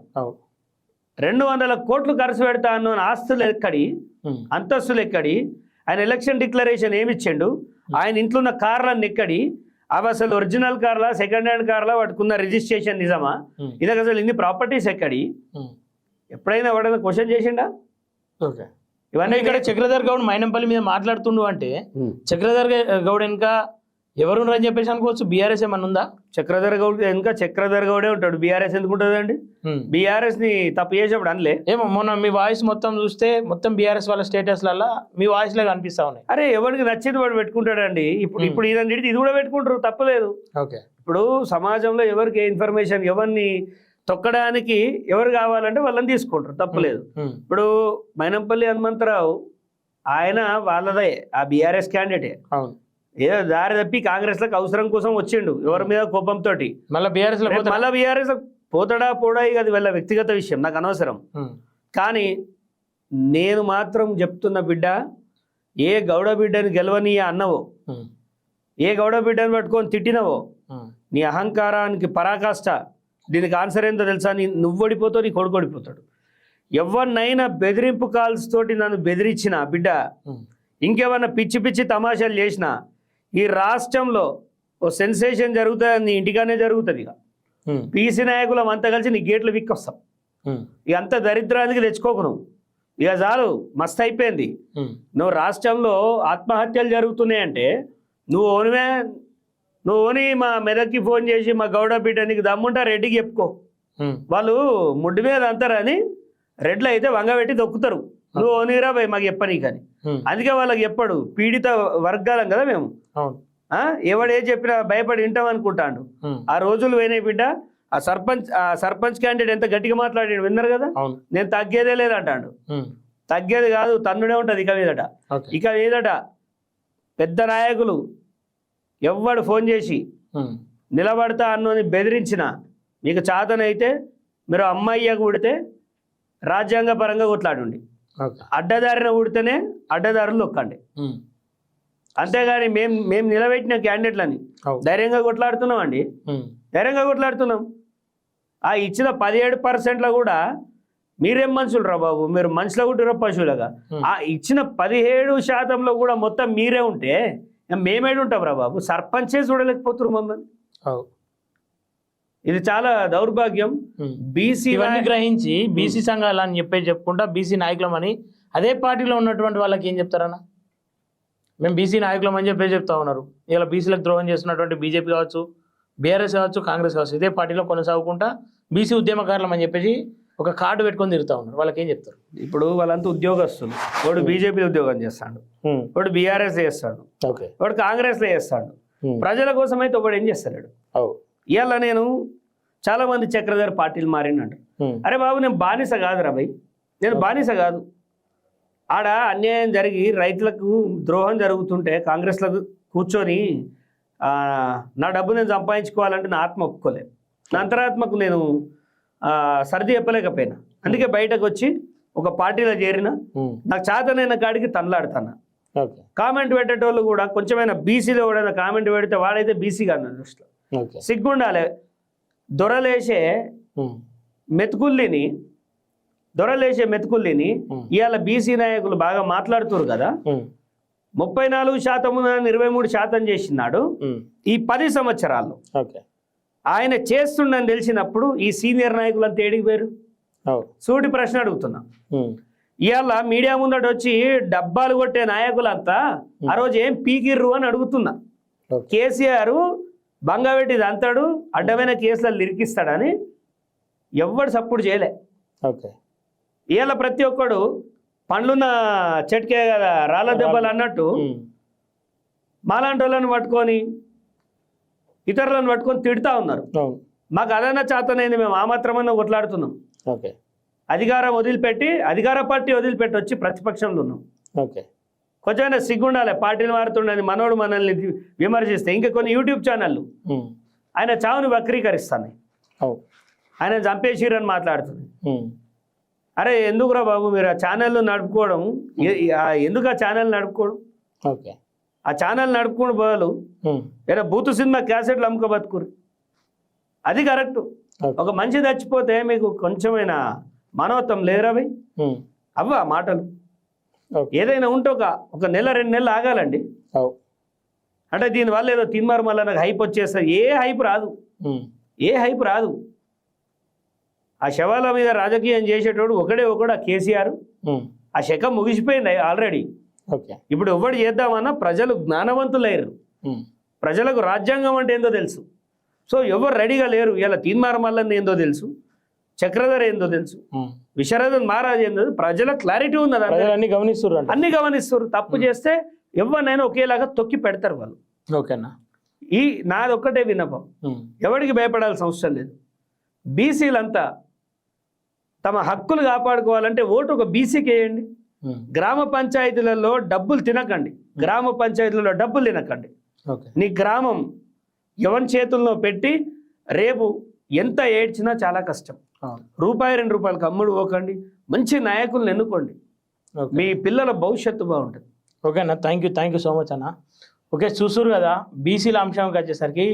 200 కోట్లు ఖర్చు పెడతా అన్న ఆస్తులు ఎక్కడి, అంతస్తులు ఎక్కడి, ఆయన ఎలక్షన్ డిక్లరేషన్ ఏమిచ్చిండు, ఆయన ఇంట్లో ఉన్న కార్లన్నీ ఎక్కడి, అవి అసలు ఒరిజినల్ కార్లా సెకండ్ హ్యాండ్ కార్లా వాటికున్న రిజిస్ట్రేషన్ నిజమా, ఇదొక అసలు ఇన్ని ప్రాపర్టీస్ ఎక్కడి, ఎప్పుడైనా వాడైనా క్వశ్చన్ చేసిండా? ఓకే, ఇవన్నీ ఇక్కడ చక్రధర్ గౌడ్ మైనంపల్లి మీద మాట్లాడుతుండు అంటే చక్రధర్ గౌడ్ వెనుక ఎవరు అని చెప్పేసి అనుకోవచ్చు. బీఆర్ఎస్ ఏమన్నా ఉందా? చక్రధర్ గౌడ్ ఇంకా చక్రధర్ గౌడే ఉంటాడు, బీఆర్ఎస్ ఎందుకు ఉంటుందండి? బీఆర్ఎస్ ని తప్పు చేసేప్పుడు అనలే. ఏమో మొన్న మీ వాయిస్ మొత్తం చూస్తే మొత్తం బీఆర్ఎస్ వాళ్ళ స్టేటస్లలో మీ వాయిస్ లాగా అనిపిస్తా ఉన్నాయి. అరే ఎవరికి నచ్చేది వాడు పెట్టుకుంటాడండి. ఇప్పుడు ఇదని ఇది కూడా పెట్టుకుంటారు, తప్పలేదు. ఓకే, ఇప్పుడు సమాజంలో ఎవరికి ఇన్ఫర్మేషన్ ఎవరిని తొక్కడానికి ఎవరు కావాలంటే వాళ్ళని తీసుకుంటారు, తప్పలేదు. ఇప్పుడు మైనంపల్లి హనుమంతరావు ఆయన వాళ్ళదే, ఆ బీఆర్ఎస్ క్యాండిడేటే. అవును, ఏదో దారి తప్పి కాంగ్రెస్లకు అవసరం కోసం వచ్చిండు, ఎవరి మీద కోపంతో. మళ్ళీ బీఆర్ఎస్ పోతాడా పోడా, ఇక అది వాళ్ళ వ్యక్తిగత విషయం, నాకు అనవసరం. కానీ నేను మాత్రం చెప్తున్న బిడ్డ, ఏ గౌడ బిడ్డని గెలవని అన్నవో, ఏ గౌడ బిడ్డని పట్టుకొని తిట్టినవో, నీ అహంకారానికి పరాకాష్ట, దీనికి ఆన్సర్ ఏంటో తెలుసా? నువ్వు ఓడిపోతావు, నీ కొడుకు ఓడిపోతాడు. ఎవరినైనా బెదిరింపు కాల్స్ తోటి నన్ను బెదిరించిన బిడ్డ, ఇంకేమన్నా పిచ్చి పిచ్చి తమాషాలు చేసినా ఈ రాష్ట్రంలో ఓ సెన్సేషన్ జరుగుతుంది, నీ ఇంటిగానే జరుగుతుంది. ఇక పీసీ నాయకులం అంతా కలిసి నీ గేట్లు విక్కొస్తాం. ఇక అంత దరిద్రానికి తెచ్చుకోకు నువ్వు. ఇక చాలు, మస్తు అయిపోయింది. నువ్వు రాష్ట్రంలో ఆత్మహత్యలు జరుగుతున్నాయంటే నువ్వు ఓని మా మెదక్కి ఫోన్ చేసి మా గౌడ బిడ్డ నీకు దమ్ముంటా రెడ్డికి చెప్పుకో. వాళ్ళు ముడ్డు మీద అంటారని రెడ్లు అయితే వంగబెట్టి దొక్కుతారు. నువ్వు ఓనిరా పోయి మాకు చెప్పని కానీ. అందుకే వాళ్ళకి చెప్పాడు, పీడిత వర్గాలం కదా మేము. ఎవడే చెప్పినా భయపడి వింటాం అనుకుంటాడు. ఆ రోజులు పోయినాయి బిడ్డ. ఆ సర్పంచ్ క్యాండిడేట్ ఎంత గట్టిగా మాట్లాడాడు విన్నారు కదా. నేను తగ్గేదే లేదంటాడు. తగ్గేది కాదు, తన్నుడే ఉంటుంది ఇక మీదట. ఇక మీదట పెద్ద నాయకులు ఎవ్వడు ఫోన్ చేసి నిలబడతా అన్నోని బెదిరించిన మీకు చాతనైతే మీరు అమ్మాయిగా కూడితే రాజ్యాంగ పరంగా కొట్లాడండి. అడ్డదారిన కూడితేనే అడ్డదారులు నొక్కండి. అంతేగాని మేము నిలబెట్టిన క్యాండిడేట్లని ధైర్యంగా కొట్లాడుతున్నాం అండి, ధైర్యంగా కొట్లాడుతున్నాం. ఆ ఇచ్చిన 17%లో కూడా మీరేం మనుషులు రా బాబు, మీరు మనుషులు కూడా పశువులుగా. ఆ ఇచ్చిన 17% కూడా మొత్తం మీరే ఉంటే మేమేడు ఉంటాం రా బాబు. సర్పంచే చూడలేకపోతున్నారు మమ్మల్ని. ఇది చాలా దౌర్భాగ్యం. బీసీ ఇవన్నీ గ్రహించి బీసీ సంఘాలు అని చెప్పుకుంటా బీసీ నాయకులం అని అదే పార్టీలో ఉన్నటువంటి వాళ్ళకి ఏం చెప్తారన్నా? మేము బీసీ నాయకులం అని చెప్తా ఉన్నారు. ఇలా బీసీలకు ద్రోహం చేస్తున్నటువంటి బీజేపీ కావచ్చు, బీఆర్ఎస్ కావచ్చు, కాంగ్రెస్ కావచ్చు, ఇదే పార్టీలో కొనసాగుకుంటా బీసీ ఉద్యమకారులం అని చెప్పేసి ఒక కార్డు పెట్టుకొని తిరుగుతూ ఉన్నారు. వాళ్ళకి ఏం చెప్తారు? ఇప్పుడు వాళ్ళంతా ఉద్యోగస్తులు. వాడు బీజేపీ ఉద్యోగం చేస్తాడు, వాడు బీఆర్ఎస్ చేస్తాడు, వాడు కాంగ్రెస్లో చేస్తాడు. ప్రజల కోసం అయితే ఒకడు ఏం చేస్తాడు? ఇవాళ నేను చాలా మంది చక్రధర్ పార్టీలు మారినంటారు. అరే బాబు, నేను బానిస కాదురా భయ్, నేను బానిస కాదు. ఆడ అన్యాయం జరిగి రైతులకు ద్రోహం జరుగుతుంటే కాంగ్రెస్లకు కూర్చొని నా డబ్బు నేను సంపాదించుకోవాలంటే నా ఆత్మ ఒప్పుకోలేదు. నా అంతరాత్మకు నేను సర్ది చెప్పలేకపోయినా. అందుకే బయటకు వచ్చి ఒక పార్టీలో చేరిన. నాకు చేతనైన కాడికి తనలాడుతాను. కామెంట్ పెట్టేటోళ్ళు కూడా కొంచెమైనా బీసీలో కూడా కామెంట్ పెడితే వాడైతే బీసీ కాదు నా దృష్టిలో. సిగ్గుండాలి. దొరలేసే మెతుకుల్లిని ఇవాళ బీసీ నాయకులు బాగా మాట్లాడుతున్నారు కదా. 34% 23% చేసినాడు ఈ 10 సంవత్సరాల్లో. ఆయన చేస్తుండని తెలిసినప్పుడు ఈ సీనియర్ నాయకులంతా ఏడికి పోయారు? సూటి ప్రశ్న అడుగుతున్నా. ఇవాళ మీడియా ముందట వచ్చి డబ్బాలు కొట్టే నాయకులంతా ఆ రోజు ఏం పీకిర్రు అని అడుగుతున్నా. కేసీఆర్ బంగబెట్టి దంతాడు, అడ్డమైన కేసులను లిరికిస్తాడని ఎవ్వడు సపోర్ట్ చేయలే. ఇవాళ ప్రతి ఒక్కడు పండ్లున్న చెట్కే కదా రాళ్ళ దెబ్బలు అన్నట్టు మాలాంటి వాళ్ళని పట్టుకొని ఇతరులను పట్టుకొని తిడతా ఉన్నారు. మాకు అదన్నా చేతనైంది, మేము ఆ మాత్రమన్నా కొట్లాడుతున్నాం. అధికారం వదిలిపెట్టి అధికార పార్టీ వదిలిపెట్టి వచ్చి ప్రతిపక్షంలో ఉన్నాం. కొంచెమైనా సిగ్గుండాలి. పార్టీలు మారుతుండని మనోడు మనల్ని విమర్శిస్తే ఇంకా కొన్ని యూట్యూబ్ ఛానళ్ళు ఆయన చావుని వక్రీకరిస్తాయి. ఆయన చంపేసిరని మాట్లాడుతుంది. అరే ఎందుకురా బాబు మీరు ఆ ఛానల్ నడుపుకోవడం? ఎందుకు ఆ ఛానల్ నడుపుకోవడం? ఆ ఛానల్ నడుపుకోవడం బదులు ఏదో బూతు సినిమా క్యాసెట్లు అమ్ముక బతుకురు. అది కరెక్ట్. ఒక మనిషి చచ్చిపోతే మీకు కొంచెమైనా మానవత్వం లేరా భయ్? అవ్వ మాటలు ఏదైనా ఉంటే ఒక నెల 2 నెలలు ఆగాలండి. అంటే దీనివల్ల ఏదో తిన్మారు మళ్ళీ నాకు హైప్ వచ్చేస్తుంది. ఏ హైప్ రాదు. ఆ శవాల మీద రాజకీయం చేసేటోడు ఒకడు ఆ కేసీఆర్. ఆ శకం ముగిసిపోయింది ఆల్రెడీ. ఇప్పుడు ఎవడు చేద్దామన్నా ప్రజలు జ్ఞానవంతులయ్యారు. ప్రజలకు రాజ్యాంగం అంటే ఏందో తెలుసు. సో ఎవరు రెడీగా లేరు. ఇలా తీన్మార్ మల్లన్న ఏందో తెలుసు, చక్రధర్ ఏందో తెలుసు, విశ్వనాథన్ మహారాజ్ ఏందో. ప్రజల క్లారిటీ ఉన్నది. అన్ని గమనిస్తారు. తప్పు చేస్తే ఎవరినైనా ఒకేలాగా తొక్కి పెడతారు వాళ్ళు. ఓకేనా? నాది ఒక్కటే విన్నపం, ఎవరికి భయపడాల్సిన అవసరం లేదు. బీసీలంతా తమ హక్కులు కాపాడుకోవాలంటే ఓటు ఒక బీసీకి వేయండి. గ్రామ పంచాయతీలలో డబ్బులు తినకండి. నీ గ్రామం ఎవరి చేతుల్లో పెట్టి రేపు ఎంత ఏడ్చినా చాలా కష్టం. ₹2 అమ్ముడు పోకండి. మంచి నాయకులను ఎన్నుకోండి. మీ పిల్లల భవిష్యత్తు బాగుంటుంది. ఓకేనా? థ్యాంక్ యూ సో మచ్ అన్న. ఓకే, చూసారు కదా బీసీల అంశానికి వచ్చేసరికి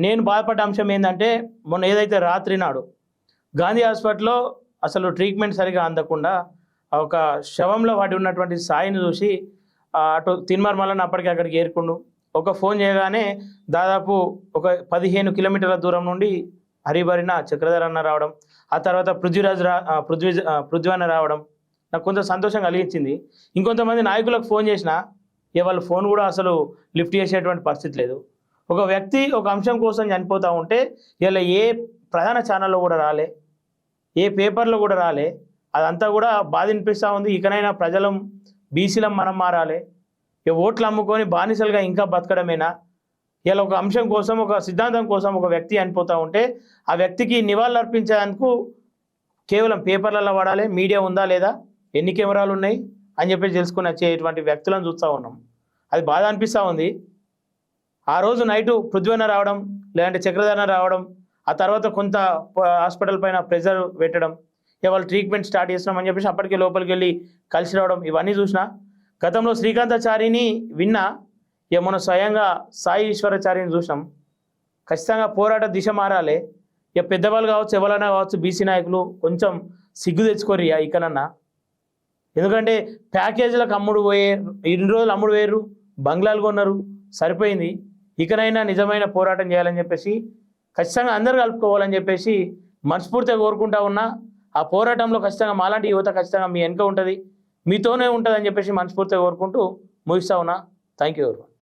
నేను బాధపడ్డ అంశం ఏంటంటే మొన్న ఏదైతే రాత్రి నాడు గాంధీ హాస్పిటల్లో అసలు ట్రీట్మెంట్ సరిగా అందకుండా ఒక శవంలో వాడి ఉన్నటువంటి సాయిని చూసి అటు తిన్మర్మలని అప్పటికి అక్కడికి ఏరుకుండు. ఒక ఫోన్ చేయగానే దాదాపు ఒక 15 కిలోమీటర్ల దూరం నుండి హరిబరిన చక్రధర్ అన్న రావడం, ఆ తర్వాత పృథ్వీ అన్న రావడం నాకు కొంత సంతోషం కలిగించింది. ఇంకొంతమంది నాయకులకు ఫోన్ చేసినా వాళ్ళ ఫోన్ కూడా అసలు లిఫ్ట్ చేసేటువంటి పరిస్థితి లేదు. ఒక వ్యక్తి ఒక అంశం కోసం చనిపోతూ ఉంటే ఇలా ఏ ప్రధాన ఛానల్లో కూడా రాలే, ఏ పేపర్లో కూడా రాలే. అదంతా కూడా బాధ అనిపిస్తూ ఉంది. ఇకనైనా ప్రజలం బీసీలం మనం మారాలి. ఓట్లు అమ్ముకొని బానిసలుగా ఇంకా బతకడమేనా? ఇలా ఒక అంశం కోసం, ఒక సిద్ధాంతం కోసం ఒక వ్యక్తి చనిపోతూ ఉంటే ఆ వ్యక్తికి నివాళులు అర్పించేందుకు కేవలం పేపర్లలో వాడాలి, మీడియా ఉందా లేదా, ఎన్ని కెమెరాలు ఉన్నాయి అని చెప్పి తెలుసుకుని వచ్చేటువంటి వ్యక్తులను చూస్తూ ఉన్నాం. అది బాధ అనిపిస్తూ ఉంది. ఆ రోజు నైటు పృథ్వీన రావడం, లేదంటే చక్రధరణ రావడం, ఆ తర్వాత కొంత హాస్పిటల్ పైన ప్రెజర్ పెట్టడం, వాళ్ళు ట్రీట్మెంట్ స్టార్ట్ చేస్తున్నాం అని చెప్పేసి అప్పటికే లోపలికి వెళ్ళి కలిసి రావడం, ఇవన్నీ చూసినా గతంలో శ్రీకాంతాచారిని విన్నా, మన స్వయంగా సాయి ఈశ్వరాచార్యని చూసినాం. ఖచ్చితంగా పోరాట దిశ మారాలి. పెద్దవాళ్ళు కావచ్చు, ఎవరైనా కావచ్చు, బీసీ నాయకులు కొంచెం సిగ్గు తెచ్చుకోరు ఇకనన్నా. ఎందుకంటే ప్యాకేజీలకు అమ్ముడు పోయే, ఇన్ని రోజులు అమ్ముడు పోయారు, బంగ్లాలు కొన్నారు, సరిపోయింది. ఇకనైనా నిజమైన పోరాటం చేయాలని చెప్పేసి ఖచ్చితంగా అందరు కలుపుకోవాలని చెప్పేసి మనస్ఫూర్తిగా కోరుకుంటా ఉన్నా. ఆ పోరాటంలో ఖచ్చితంగా మాలాంటి యువత ఖచ్చితంగా మీ వెనుక ఉంటుంది, మీతోనే ఉంటుంది అని చెప్పేసి మనస్ఫూర్తిగా కోరుకుంటూ ముగిస్తా ఉన్నా. Thank you.